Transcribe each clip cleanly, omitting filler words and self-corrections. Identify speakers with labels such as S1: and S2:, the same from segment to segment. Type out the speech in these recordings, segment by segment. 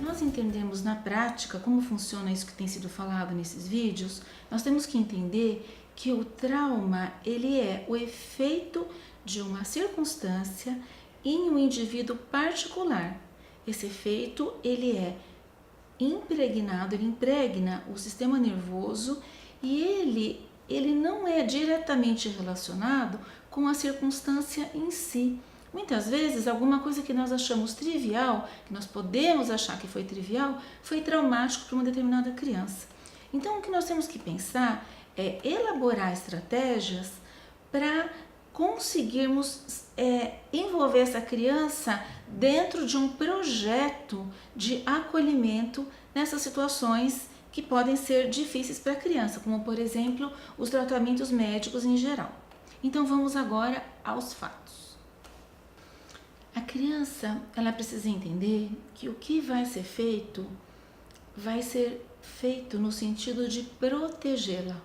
S1: nós entendermos na prática como funciona isso que tem sido falado nesses vídeos, nós temos que entender que o trauma, ele é o efeito de uma circunstância em um indivíduo particular. Esse efeito, ele é impregnado, ele impregna o sistema nervoso e ele não é diretamente relacionado com a circunstância em si. Muitas vezes, alguma coisa que nós achamos trivial, que nós podemos achar que foi trivial, foi traumático para uma determinada criança. Então, o que nós temos que pensar é elaborar estratégias para conseguirmos envolver essa criança dentro de um projeto de acolhimento nessas situações que podem ser difíceis para a criança, como, por exemplo, os tratamentos médicos em geral. Então, vamos agora aos fatos. A criança, ela precisa entender que o que vai ser feito no sentido de protegê-la.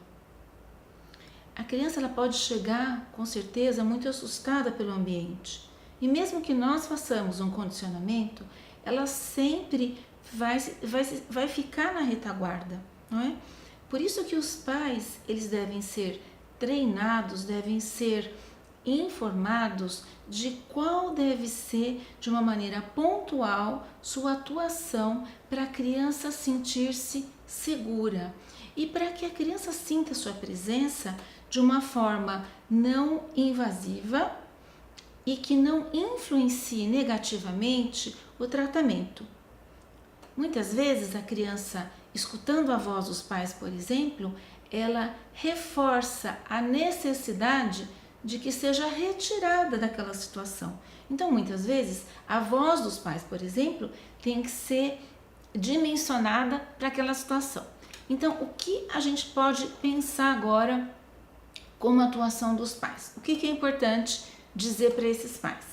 S1: A criança ela pode chegar, com certeza, muito assustada pelo ambiente. E mesmo que nós façamos um condicionamento, ela sempre vai ficar na retaguarda, não é? Por isso que os pais, eles devem ser treinados, devem ser informados de qual deve ser, de uma maneira pontual, sua atuação para a criança sentir-se segura e para que a criança sinta sua presença de uma forma não invasiva e que não influencie negativamente o tratamento. Muitas vezes a criança, escutando a voz dos pais, por exemplo, ela reforça a necessidade de que seja retirada daquela situação. Então, muitas vezes, a voz dos pais, por exemplo, tem que ser dimensionada para aquela situação. Então, o que a gente pode pensar agora como atuação dos pais? O que é importante dizer para esses pais?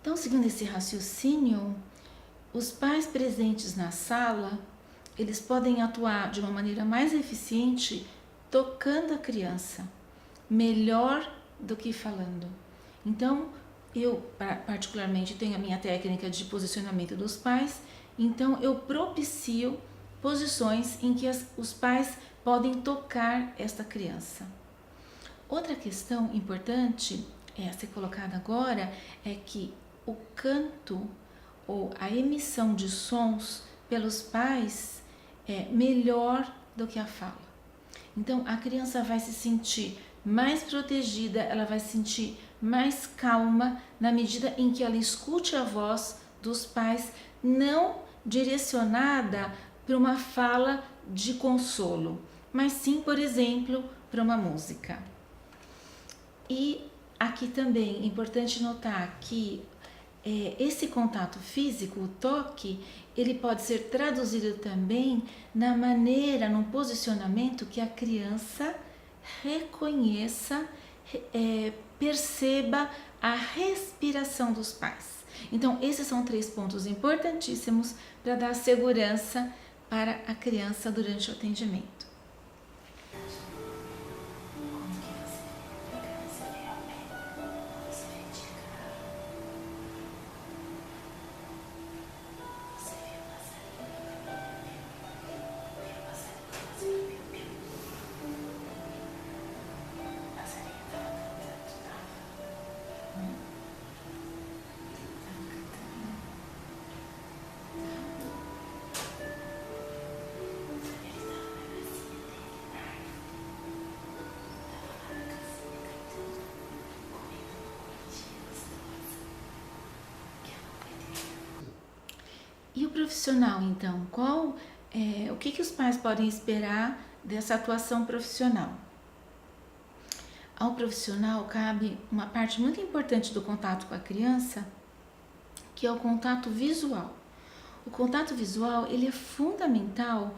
S1: Então, seguindo esse raciocínio, os pais presentes na sala, eles podem atuar de uma maneira mais eficiente tocando a criança, melhor do que falando. Então, eu particularmente tenho a minha técnica de posicionamento dos pais, então eu propicio posições em que os pais podem tocar esta criança. Outra questão importante a ser colocada agora é que o canto ou a emissão de sons pelos pais é melhor do que a fala. Então, a criança vai se sentir mais protegida, ela vai se sentir mais calma na medida em que ela escute a voz dos pais, não direcionada para uma fala de consolo, mas sim, por exemplo, para uma música. E aqui também é importante notar que esse contato físico, o toque, ele pode ser traduzido também na maneira, no posicionamento que a criança reconheça, perceba a respiração dos pais. Então, esses são 3 pontos importantíssimos para dar segurança para a criança durante o atendimento. E o profissional, então, o que os pais podem esperar dessa atuação profissional. Ao profissional cabe uma parte muito importante do contato com a criança, que é o contato visual. O contato visual, ele é fundamental,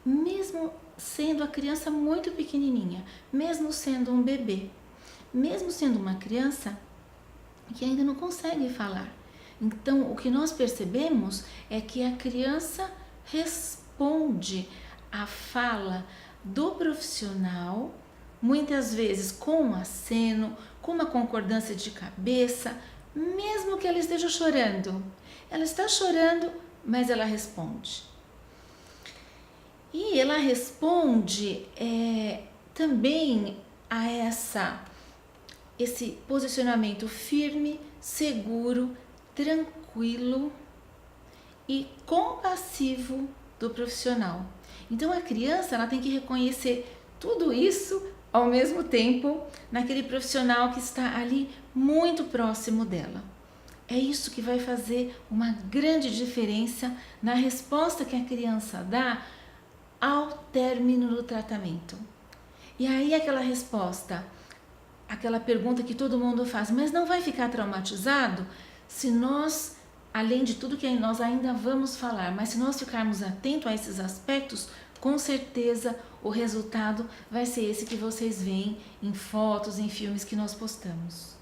S1: mesmo sendo a criança muito pequenininha, mesmo sendo um bebê, mesmo sendo uma criança que ainda não consegue falar. Então, o que nós percebemos é que a criança responde à fala do profissional, muitas vezes com um aceno, com uma concordância de cabeça, mesmo que ela esteja chorando. Ela está chorando, mas ela responde. E ela responde também a esse posicionamento firme, seguro, tranquilo e compassivo do profissional. Então a criança ela tem que reconhecer tudo isso ao mesmo tempo naquele profissional que está ali muito próximo dela. É isso que vai fazer uma grande diferença na resposta que a criança dá ao término do tratamento. E aí aquela resposta, aquela pergunta que todo mundo faz, mas não vai ficar traumatizado? Se nós, além de tudo que nós ainda vamos falar, mas se nós ficarmos atentos a esses aspectos, com certeza o resultado vai ser esse que vocês veem em fotos, em filmes que nós postamos.